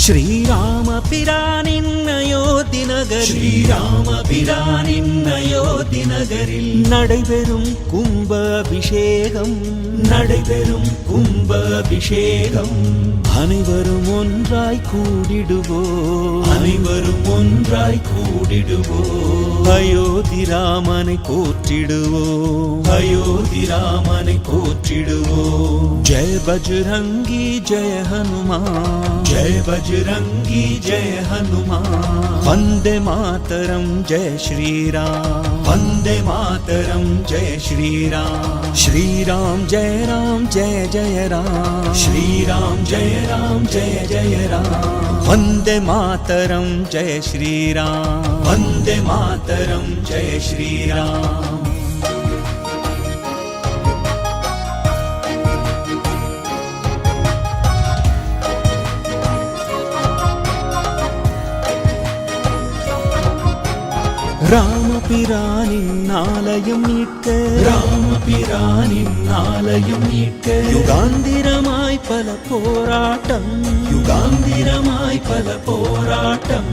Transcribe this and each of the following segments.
ஸ்ரீராம பிரானின் அயோத்தி நகர், ஸ்ரீராம பிரானின் அயோத்தி நகரில் நடைபெறும் கும்ப அபிஷேகம், நடைபெறும் கும்ப அபிஷேகம். அனைவரும் ஒன்றாய் கூடிடுவோம், அனைவரும் ஒன்றாய் கூடிடுவோம். அயோத்தி ராமனை போற்றிடுவோம், அயோத்தி ராமனை போற்றிடுவோம். ஜெய பஜ்ரங்கி ஜெய ஹனுமான், ஜெய பஜ்ரங்கி ஜெய ஹனுமான். வந்தே மாதரம் ஜெய ஸ்ரீராம், वंदे मातरम जय श्री राम. श्री राम जय जय राम. श्री राम जय जय राम. वंदे मातरम जय श्री राम. वंदे मातरम जय श्री राम. ராமபிரானின் ஆலயம் மீட்க, ராமபிரானின் ஆலயம் மீட்க யுகாந்திரமாய் பல போராட்டம், யுகாந்திரமாய் பல போராட்டம்.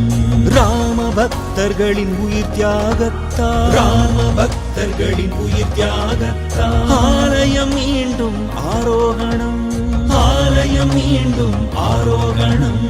ராம பக்தர்களின் உயிர் தியாகத்தால், ராம பக்தர்களின் உயிர் தியாகத்தால் ஆலயம் மீண்டும் ஆரோகணம், ஆலயம் மீண்டும் ஆரோகணம்.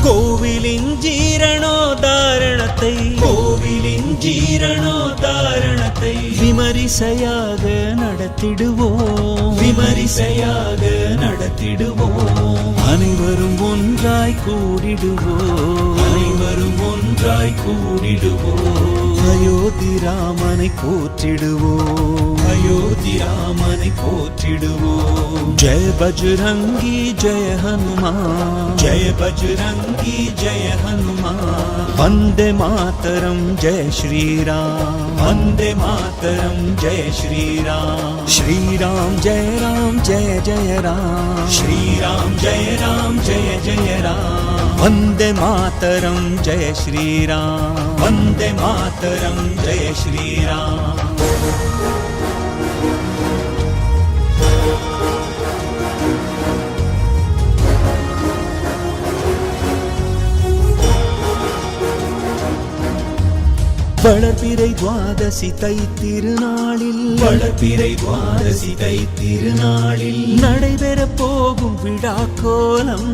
கோவிலின் ஜீரணோதாரணத்தை, கோவிலின் ஜீரணோதாரணத்தை விமரிசையாக நடத்திடுவோம், விமரிசையாக நடத்திடுவோம். அனைவரும் ஒன்றாய் கூடிடுவோம், அனைவரும் ஒன்றாய் கூடிடுவோம். அயோத்தி ராமனை போற்றிடுவோம், அயோத்தி ராமனை போற்றிடுவோம். ஜெய பஜ்ரங்கி ஜெய ஹனுமான், ஜெய பஜ்ரங்கி ஜெய ஹனுமான். வந்தே மாதரம் ஜெய ஸ்ரீராம், वंदे मातरम जय श्री राम. श्री राम जय जय राम. श्री राम जय जय राम. वंदे मातरम जय श्री राम. वंदे मातरम जय श्री राम. வளர்பிறை துவாதசி தை திருநாளில், வளர்பிறை துவாதசி தை திருநாளில் நடைபெற போகும் விழா கோலம்,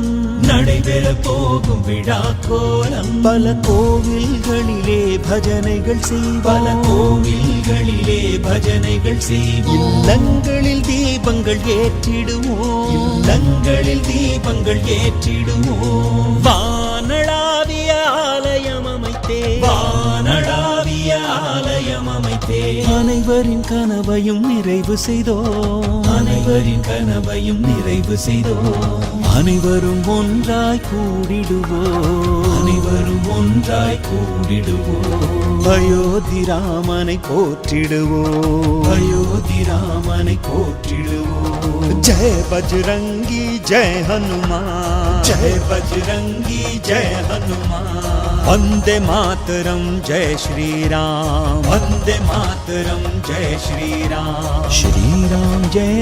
நடைபெற போகும் விழா கோலம். பல கோவில்களிலே பஜனைகள் செய்வோம், பல கோவில்களிலே பஜனைகள் செய்வோம். இல்லங்களில் தீபங்கள் ஏற்றிடுவோம், இல்லங்களில் தீபங்கள் ஏற்றிடுவோம். வானளாவிய ஆலயம் அமைத்தே, வானளாவிய ஆலயம் அமைத்தே அனைவரின் கனவையும் நிறைவு செய்தோம், அனைவரின் கனவையும் நிறைவு செய்தோம். அனைவரும் ஒன்றாய் கூடிடுவோம், அனைவரும் ஒன்றாய் கூடிடுவோம். அயோத்தி ராமனை போற்றிடுவோம், அயோத்தி ராமனை போற்றிடுவோம். ஜெய பஜ்ரங்கி ஜெய ஹனுமான், जय बजरंगी जय हनुमान. वंदे मातरम जय श्री राम. वंदे मातरम जय श्री राम. श्री राम जय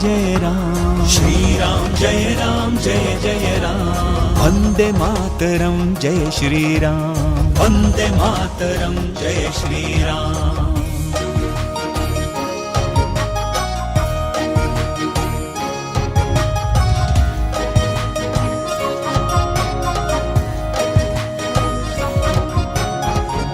जय राम. श्री राम जय जय राम. वंदे मातरम जय श्री राम. वंदे मातरम जय श्री राम.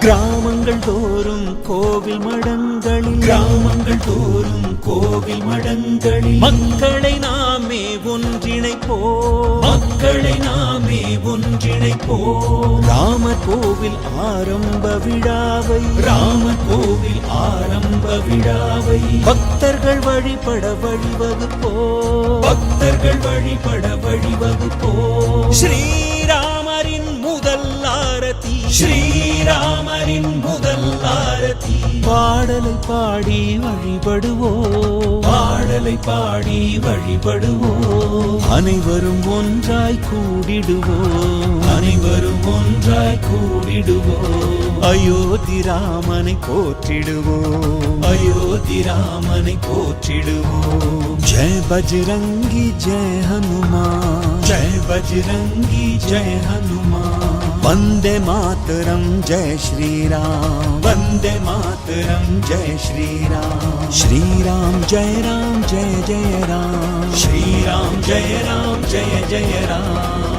கிராமங்கள் தோறும் கோவில் மடங்களில், கிராமங்கள் தோறும் கோவில் மடங்களில் மக்களை நாமே ஒன்றிணைப்போம், மக்களை நாமே ஒன்றிணைப்போம். ராமர் கோவில் ஆரம்ப விழாவை, ராமர் கோவில் ஆரம்ப விழாவை பக்தர்கள் வழிபட வழிவகுப்போம், பக்தர்கள் வழிபட வழிவகுப்போம். ஸ்ரீராமரின் முதல் ஆரதி, ஸ்ரீராமரின் முதல் ஆரதி பாடலை பாடி வழிபடுவோம், பாடலை பாடி வழிபடுவோம். அனைவரும் ஒன்றாய் கூடிடுவோம், அனைவரும் ஒன்றாய் கூடிடுவோம். அயோத்தி அயோத்தி ராமனை போற்றிடுவோம், அயோத்தி ராமனை போற்றிடுவோம். ஜெய பஜ்ரங்கி ஜெய ஹனுமான், ஜெய பஜ்ரங்கி ஜெய ஹனுமான். वन्दे मातरं जय श्रीराम, वन्दे मातरं जय श्रीराम. श्रीराम जय राम जय जय राम, श्रीराम जय राम जय जय राम.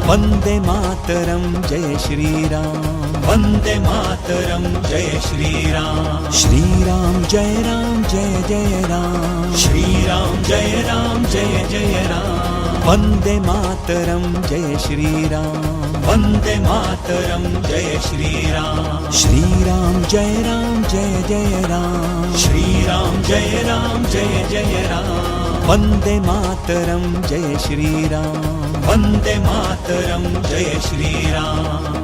वन्दे मातरं जय श्रीराम, वन्दे मातरं जय श्रीराम. श्रीराम जय राम जय जय राम, श्रीराम जय राम जय जय राम. वन्दे मातरं जय श्रीराम, वन्दे मातरं जय श्रीराम. श्रीराम जय राम जय जय राम, श्रीराम जय राम जय जय राम. वन्दे मातरं जय श्रीराम, वन्दे मातरं जय श्रीराम.